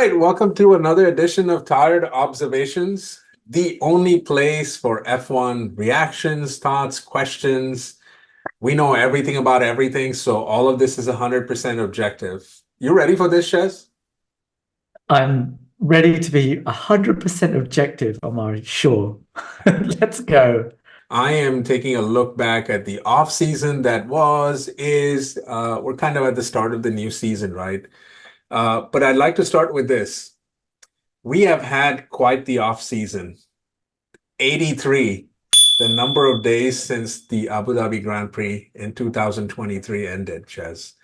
Right, welcome to another edition of Tired Observations, the only place for F1 reactions, thoughts, questions. We know everything about everything, so all of this is 100% objective. You ready for this, Shez? I'm ready to be 100% objective, Omari. Sure. Let's go. I am taking a look back at the off season that was, is. We're kind of at the start of the new season, right? But I'd like to start with this. We have had quite the off season. 83, the number of days since the Abu Dhabi Grand Prix in 2023 ended, Ches.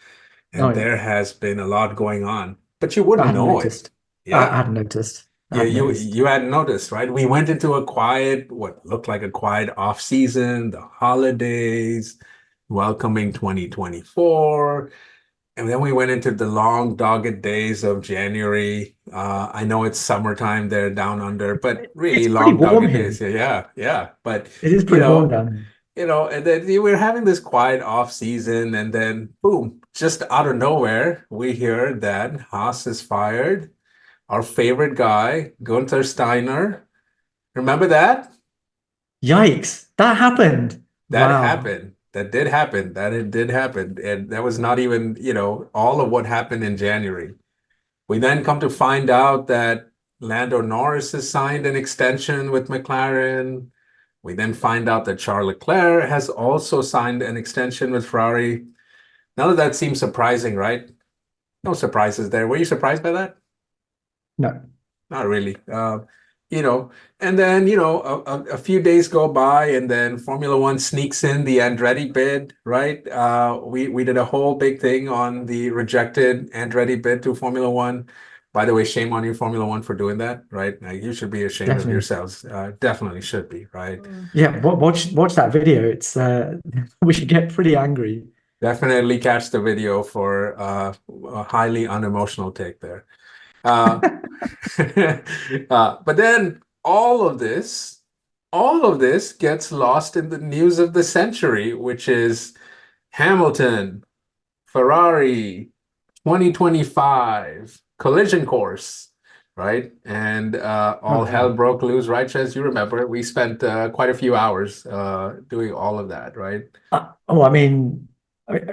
Oh, And yeah. there has been a lot going on, but you I wouldn't hadn't know it. noticed. I Yeah. hadn't noticed. I Yeah, hadn't you noticed. you hadn't noticed, right? We went into a quiet, what looked like a quiet off season, the holidays, welcoming 2024. And then we went into the long, dogged days of January. I know it's summertime there down under, but really It's pretty long, warm dogged here. days. Yeah, yeah, yeah. But It is you pretty warm know, down here. and then we were having this quiet off season, and then boom, just out of nowhere, we hear that Haas is fired. Our favorite guy, Gunther Steiner. Remember that? Yikes. That happened. That Wow. happened. That did happen. That it did happen. And that was not even, all of what happened in January. We then come to find out that Lando Norris has signed an extension with McLaren. We then find out that Charles Leclerc has also signed an extension with Ferrari. None of that seems surprising, right? No surprises there. Were you surprised by that? No. Not really. You know, and then, a few days go by and then Formula One sneaks in the Andretti bid, right? We did a whole big thing on the rejected Andretti bid to Formula One. By the way, shame on you, Formula One, for doing that, right? Like, you should be ashamed of Definitely. yourselves. Definitely should be, right? Yeah, watch that video. It's we should get pretty angry. Definitely catch the video for a highly unemotional take there. Uh, but then all of this gets lost in the news of the century, which is Hamilton, Ferrari, 2025, collision course, right? And Oh all hell yeah. broke loose, right, Ches? You remember we spent quite a few hours doing all of that, right? I mean,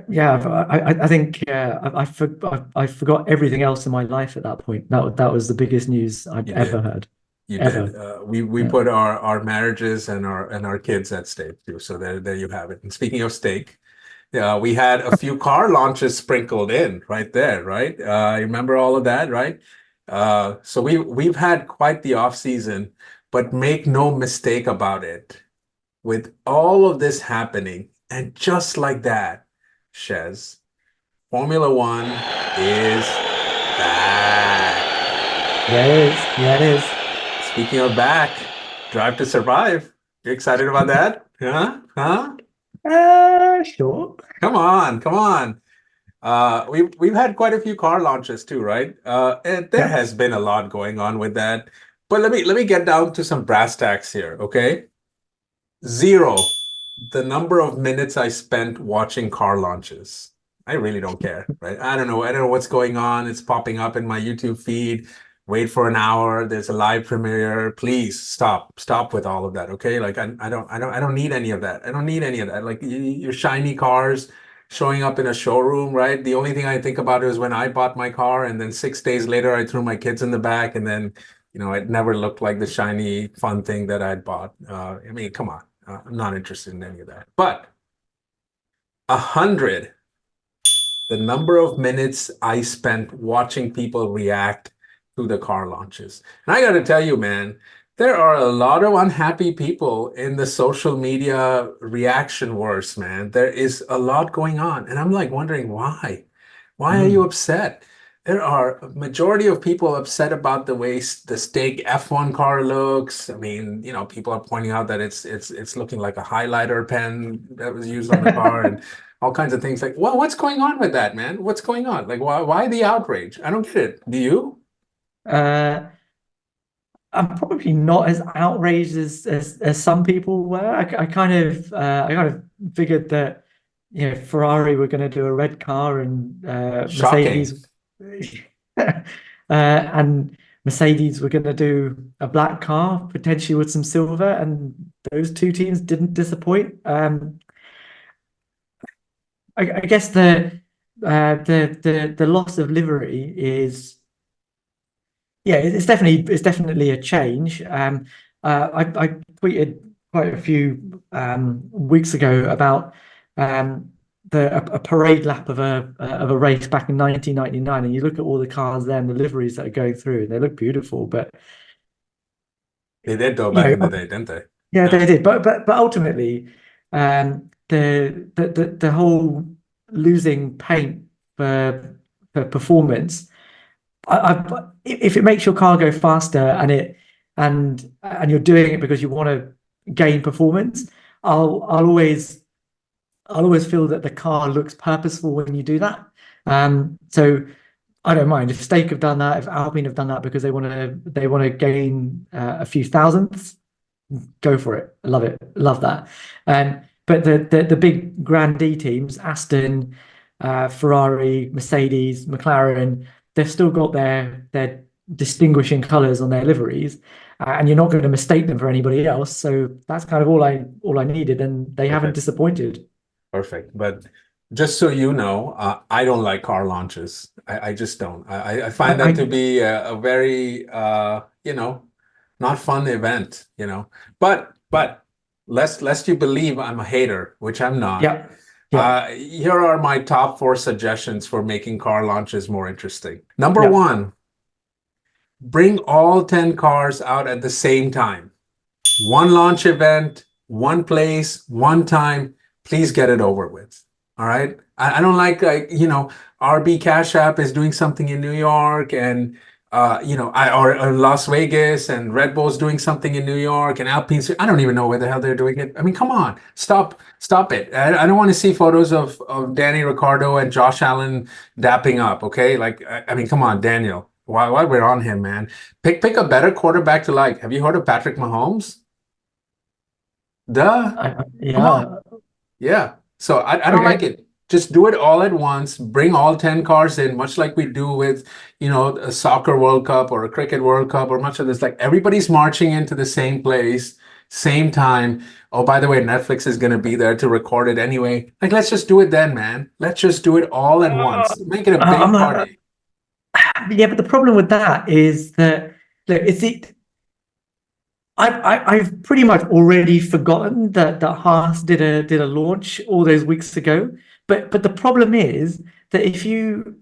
yeah, I think I forgot everything else in my life at that point. That was the biggest news I'd You ever did. heard, You did. ever. We Yeah. put our marriages and our kids at stake too. So there you have it. And speaking of stake, we had a few car launches sprinkled in right there, right? You remember all of that, right? So we've had quite the off season, but make no mistake about it. With all of this happening, and just like that, Shez, Formula One is back. Yeah, it is. Yeah, it is. Speaking of back, Drive to Survive. You excited about that? Huh? Huh? Sure. Come on, come on. We've had quite a few car launches too, right? And there Yeah. has been a lot going on with that. But let me get down to some brass tacks here, okay? Zero, the number of minutes I spent watching car launches. I really don't care, right? I don't know. I don't know what's going on. It's popping up in my YouTube feed. Wait for an hour. There's a live premiere. Please stop. Stop with all of that, okay? Like I don't need any of that. I don't need any of that. Like your shiny cars showing up in a showroom, right? The only thing I think about is when I bought my car and then 6 days later I threw my kids in the back and then it never looked like the shiny fun thing that I'd bought. I mean, come on. I'm not interested in any of that. But 100, the number of minutes I spent watching people react to the car launches. And I got to tell you, man, there are a lot of unhappy people in the social media reaction wars, man. There is a lot going on. And I'm like wondering why? Why are you Mm. upset? There are a majority of people upset about the way the Stake F1 car looks. I mean, people are pointing out that it's looking like a highlighter pen that was used on the car and all kinds of things. Like, well, what's going on with that, man? What's going on? Like, why the outrage? I don't get it. Do you? Uh, I'm probably not as outraged as some people were. I kind of figured that Ferrari were going to do a red car and Shocking. Mercedes. and Mercedes were going to do a black car, potentially with some silver, and those two teams didn't disappoint. I guess the loss of livery is, yeah, it's definitely a change. I tweeted quite a few weeks ago about a parade lap of a race back in 1999, and you look at all the cars there and the liveries that are going through, and they look beautiful. But They did though you back in the know, day, didn't they? yeah, Yeah. they did. But ultimately, the whole losing paint for performance. If it makes your car go faster and you're doing it because you want to gain performance, I'll always feel that the car looks purposeful when you do that. So I don't mind if Stake have done that, if Alpine have done that because they want to gain a few thousandths. Go for it. I love it. Love that. But the big grandee teams, Aston, Ferrari, Mercedes, McLaren, they've still got their distinguishing colours on their liveries, and you're not going to mistake them for anybody else. So that's kind of all I needed, and they haven't Perfect. disappointed. Perfect. But just so you know, I don't like car launches. I just don't. I I, find that to I be a very not fun event, But lest you believe I'm a hater, which I'm not. yeah, yeah, Here are my top four suggestions for making car launches more interesting. Number yeah. one, bring all 10 cars out at the same time. One launch event, one place, one time. Please get it over with. All right. I don't like, RB Cash App is doing something in New York and, or Las Vegas and Red Bull's doing something in New York and Alpine's. I don't even know where the hell they're doing it. I mean, come on, stop it. I don't want to see photos of Danny Ricciardo and Josh Allen dapping up. Okay. Like, I mean, come on, Daniel. While we're on him, man, pick a better quarterback to like. Have you heard of Patrick Mahomes? Duh. Come on. Yeah. Yeah. So I don't like Okay. it. Just do it all at once. Bring all 10 cars in, much like we do with, a soccer World Cup or a cricket World Cup or much of this. Like everybody's marching into the same place, same time. Oh, by the way, Netflix is going to be there to record it anyway. Like, let's just do it then, man. Let's just do it all at Uh, once. Make it a I'm big a, party. yeah, but the problem with that is that look, I've pretty much already forgotten that Haas did a launch all those weeks ago. But the problem is that if you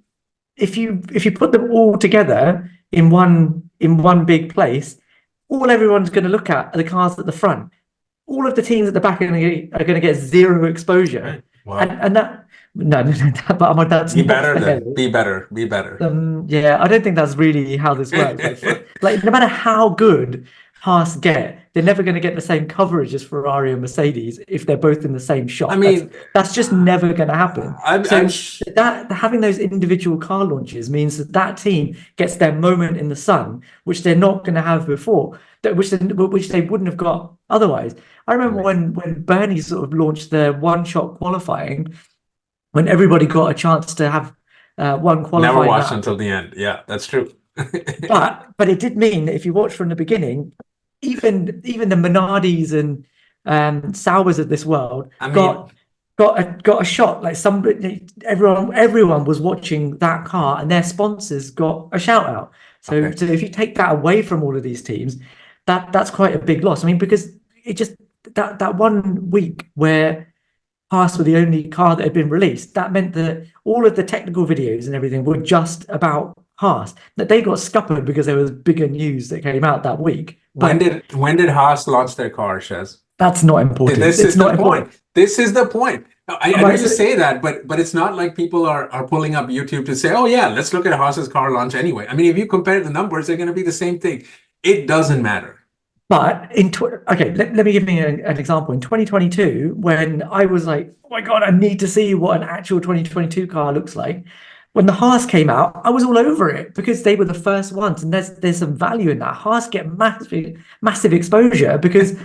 put them all together in one big place, all everyone's going to look at are the cars at the front. All of the teams at the back are going to get zero exposure, Right. and Well, that no, no, no, that's be not better fair. then. Be better. Be better. Yeah, I don't think that's really how this works. Like no matter how good Haas get, they're never going to get the same coverage as Ferrari and Mercedes if they're both in the same I shot. That's mean, that's just never going to happen. I'm So that having those individual car launches means that team gets their moment in the sun, which they're not going to have before, which they wouldn't have got otherwise. I remember when Bernie sort of launched the one-shot qualifying, when everybody got a chance to have one never qualifying watched lap. until the end. Yeah, that's true. But it did mean that if you watch from the beginning, even the Minardis and Saubers of this world I mean, got a shot. Like somebody, everyone was watching that car, and their sponsors got a shout out. So okay. so if you take that away from all of these teams, that's quite a big loss. I mean, because it just that 1 week where Haas were the only car that had been released, that meant that all of the technical videos and everything were just about Haas. That they got scuppered because there was bigger news that came out that week. When But did when did Haas launch their car, Shez? that's not important. This It's is the not important. point. This is the point. I know Right. you So, say that, but it's not like people are pulling up YouTube to say, oh yeah, let's look at Haas's car launch anyway. I mean, if you compare the numbers, they're going to be the same thing. It doesn't matter. but okay, let me give me an example. In 2022, when I was like, oh my God, I need to see what an actual 2022 car looks like. When the Haas came out, I was all over it because they were the first ones, and there's some value in that. Haas get massive exposure because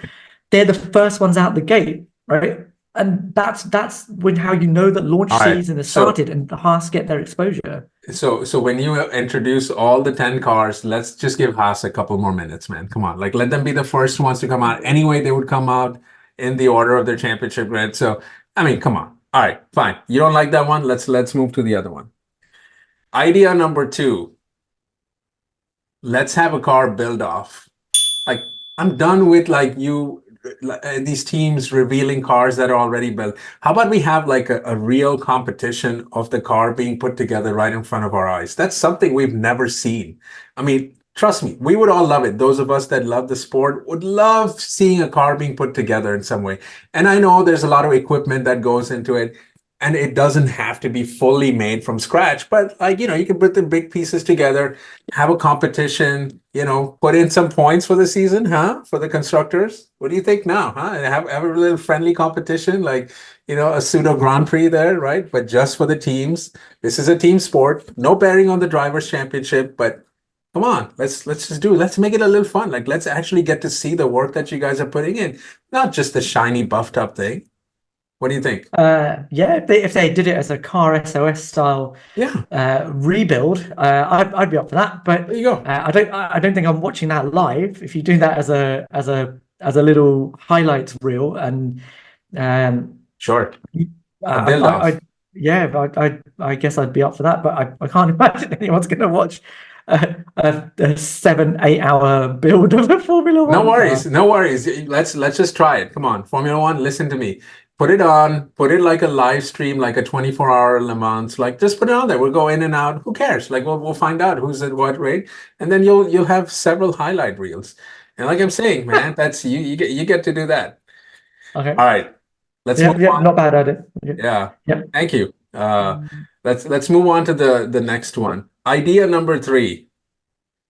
they're the first ones out the gate, right? and that's when how you know that launch All right. season has started and the Haas get their exposure. So when you introduce all the 10 cars, let's just give Haas a couple more minutes, man. Come on. Like let them be the first ones to come out. Anyway, they would come out in the order of their championship grid. So I mean, come on. All right, fine. You don't like that one? Let's move to the other one. Idea number two. Let's have a car build off. Like I'm done with these teams revealing cars that are already built. How about we have like a real competition of the car being put together right in front of our eyes? That's something we've never seen. I mean, trust me, we would all love it. Those of us that love the sport would love seeing a car being put together in some way. And I know there's a lot of equipment that goes into it. And it doesn't have to be fully made from scratch, but like, you can put the big pieces together, have a competition, put in some points for the season, huh? For the constructors. What do you think now, huh? Have a little friendly competition, like, a pseudo Grand Prix there, right? But just for the teams. This is a team sport, no bearing on the drivers' championship, but come on, let's make it a little fun. Like, let's actually get to see the work that you guys are putting in, not just the shiny buffed up thing. What do you think? Yeah, if they did it as a car SOS style Yeah, rebuild, I'd be up for that. But there you go. I don't think I'm watching that live. If you do that as a little highlights reel, and um, Sure. A I, build I, off. I yeah, I guess I'd be up for that. But I can't imagine anyone's going to watch a 7-8 hour build of a Formula No One worries. car. No worries. Let's just try it. Come on. Formula One, listen to me. Put it on, put it like a live stream, like a 24-hour Le Mans. Like just put it on there. We'll go in and out. Who cares? Like we'll find out who's at what rate. And then you'll have several highlight reels. And like I'm saying, man, that's you get to do that. Okay. All right. Let's move Yeah, yeah, on. not bad at it. Okay. Yeah. Yeah. Thank you. Let's move on to the next one. Idea number three.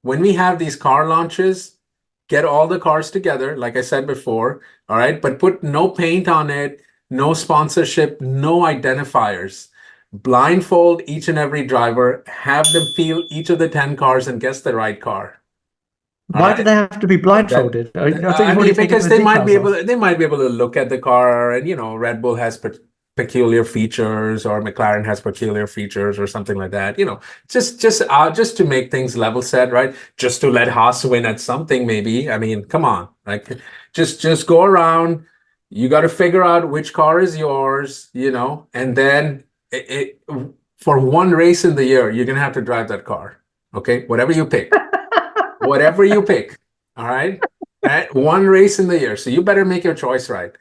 When we have these car launches, get all the cars together, like I said before, all right, but put no paint on it, no sponsorship, no identifiers. Blindfold each and every driver, have them feel each of the 10 cars and guess the right car. All Why do right. they have to be That, blindfolded? I thought I you've already mean, taken because the they might be details able off. to, they might be able to look at the car and, Red Bull has peculiar features or McLaren has peculiar features or something like that. Just to make things level set, right? Just to let Haas win at something, maybe. I mean, come on, like just go around. You got to figure out which car is yours, and then for one race in the year, you're gonna have to drive that car. Okay, whatever you pick. Whatever you pick. All right. One race in the year. So you better make your choice right.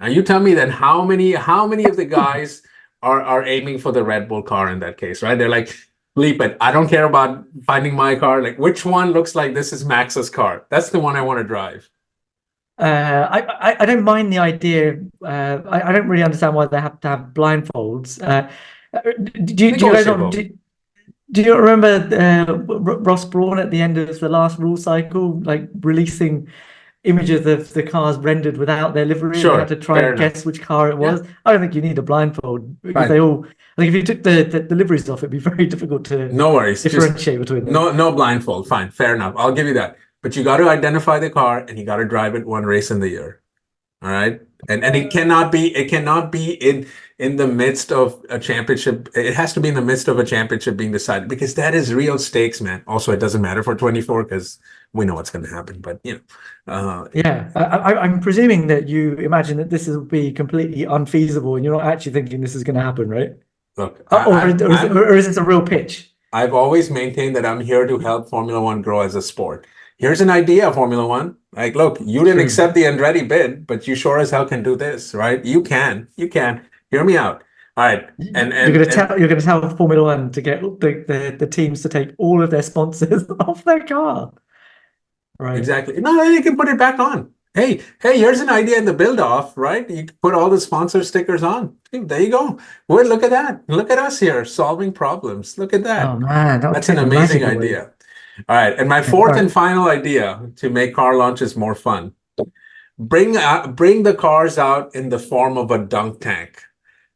Now you tell me then how many of the guys are aiming for the Red Bull car in that case, right? They're like, bleep it. I don't care about finding my car. Like which one looks like this is Max's car? That's the one I want to drive. I don't mind the idea. I don't really understand why they have to have blindfolds. Do you guys not Negotiable. do you remember Ross Brawn at the end of the last rule cycle, like releasing images of the cars rendered without their livery, and you had Sure. to try Fair and enough. guess which car it Yeah. was? I don't think you need a blindfold because Fine. I think if you took the liveries off, it'd be very difficult to No worries. Just differentiate between them. no blindfold. Fine. Fair enough. I'll give you that. But you got to identify the car and you got to drive it one race in the year. All right. And it cannot be in the midst of a championship. It has to be in the midst of a championship being decided because that is real stakes, man. Also, it doesn't matter for 24 because we know what's going to happen. But Yeah, I'm presuming that you imagine that this will be completely unfeasible, and you're not actually thinking this is going to happen, right? look, Or is this a real pitch? I've always maintained that I'm here to help Formula One grow as a sport. Here's an idea, Formula One. Like, look, you didn't True. accept the Andretti bid, but you sure as hell can do this, right? You can. You can. Hear me out. All right. And You're and going to and tell Formula One to get the teams to take all of their sponsors off their car, right? exactly. No, then you can put it back on. Hey, here's an idea in the build off, right? You can put all the sponsor stickers on. Hey, there you go. Well, look at that. Look at us here solving problems. Look at that. Oh man, that would That's an take the magic amazing away. idea. All right. And my Okay, all fourth right. and final idea to make car launches more fun. Bring the cars out in the form of a dunk tank.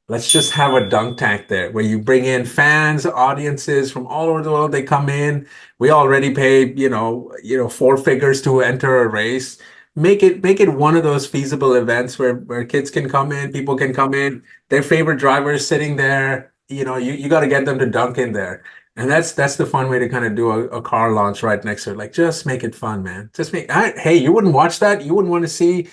Let's just have a dunk tank there where you bring in fans, audiences from all over the world. They come in. We already paid, four figures to enter a race. make it one of those feasible events where kids can come in, people can come in, their favorite driver is sitting there. You got to get them to dunk in there. And that's the fun way to kind of do a car launch right next to it. Like, just make it fun, man. Hey, you wouldn't watch that? You wouldn't want to see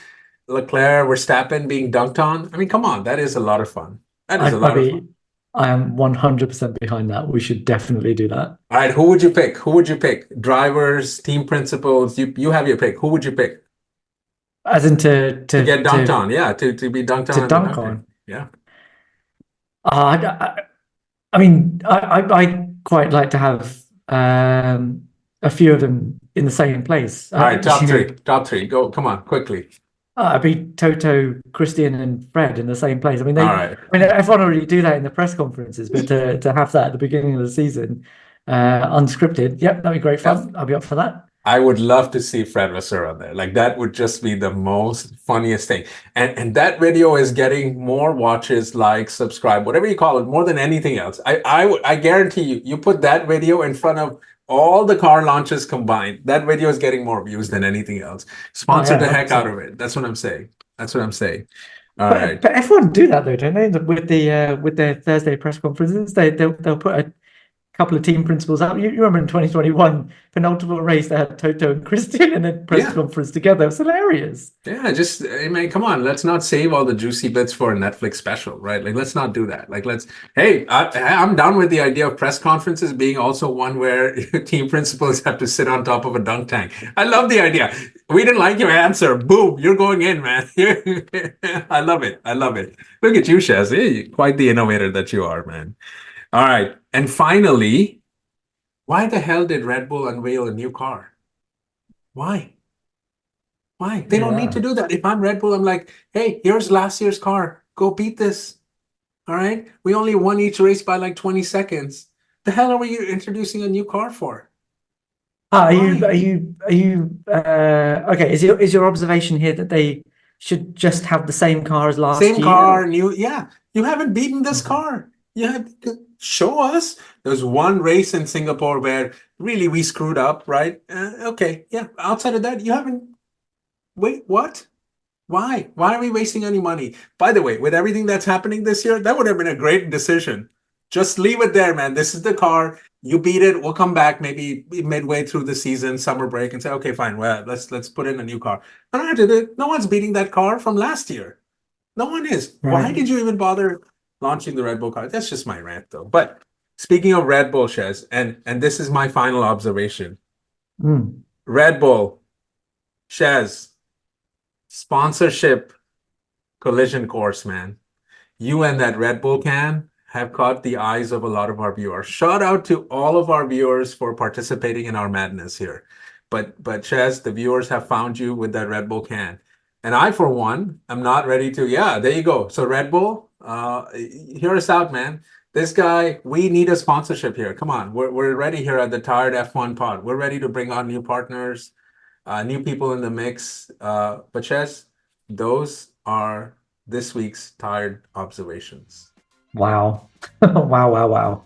Leclerc, Verstappen being dunked on? I mean, come on, that is a lot of fun. That is a I lot of fun. mean, I am 100% behind that. We should definitely do that. All right, who would you pick? Who would you pick? Drivers, team principals. You have your pick. Who would you pick As in to get dunked on? Yeah, to be dunked on to in the dunk dunk tank. on. Yeah. Uh, I mean, I quite like to have a few of them in the same place. All right, top You know, three. Top three. Go. Come on, quickly. I'd be Toto, Christian, and Fred in the same place. All right. I mean, everyone already do that in the press conferences, but to have that at the beginning of the season, unscripted, yep, that'd be great Yep. fun. I'll be up for that. I would love to see Fred Vasseur on there. Like, that would just be the most funniest thing. And that video is getting more watches, likes, subscribe, whatever you call it, more than anything else. I guarantee you, you put that video in front of all the car launches combined, that video is getting more views than anything else. Oh Sponsor yeah, the heck out 100%. of it. That's what I'm saying. That's what I'm saying. All But right. everyone do that though, don't they? With their Thursday press conferences, they'll put a couple of team principals out. You remember in 2021, penultimate race, they had Toto and Christian in a press Yeah. conference together. It was hilarious. Yeah, I mean, come on, let's not save all the juicy bits for a Netflix special, right? Like, let's not do that. Like, hey, I'm down with the idea of press conferences being also one where team principals have to sit on top of a dunk tank. I love the idea. We didn't like your answer. Boom, you're going in, man. I love it. I love it. Look at you, Shaz. Hey, quite the innovator that you are, man. All right. And finally, why the hell did Red Bull unveil a new car? Why? Why? They don't need to Yeah. do that. If I'm Red Bull, I'm like, hey, here's last year's car. Go beat this. All right. We only won each race by like 20 seconds. The hell are we introducing a new car for? Why? Are you okay? Is your observation here that they should just have the same car as last Same year? car, new. Yeah. You haven't beaten this car. You have to show us. There's one race in Singapore where really we screwed up, right? Okay. Yeah. Outside of that, you haven't. Wait, what? Why? Why are we wasting any money? By the way, with everything that's happening this year, that would have been a great decision. Just leave it there, man. This is the car. You beat it. We'll come back maybe midway through the season, summer break, and say, okay, fine. Well, let's put in a new car. No one's beating that car from last year. No one is. Why Right. did you even bother launching the Red Bull car? That's just my rant, though. But speaking of Red Bull, Shez, and this is my final observation. Mm. Red Bull, Shez, sponsorship collision course, man. You and that Red Bull can have caught the eyes of a lot of our viewers. Shout out to all of our viewers for participating in our madness here. But Chaz, the viewers have found you with that Red Bull can. And I, for one, am not ready to. Yeah, there you go. So Red Bull, hear us out, man. This guy, we need a sponsorship here. Come on, we're ready here at the Tired F1 Pod. We're ready to bring on new partners, new people in the mix. But Chaz, those are this week's tired observations. Wow. Wow, wow, wow.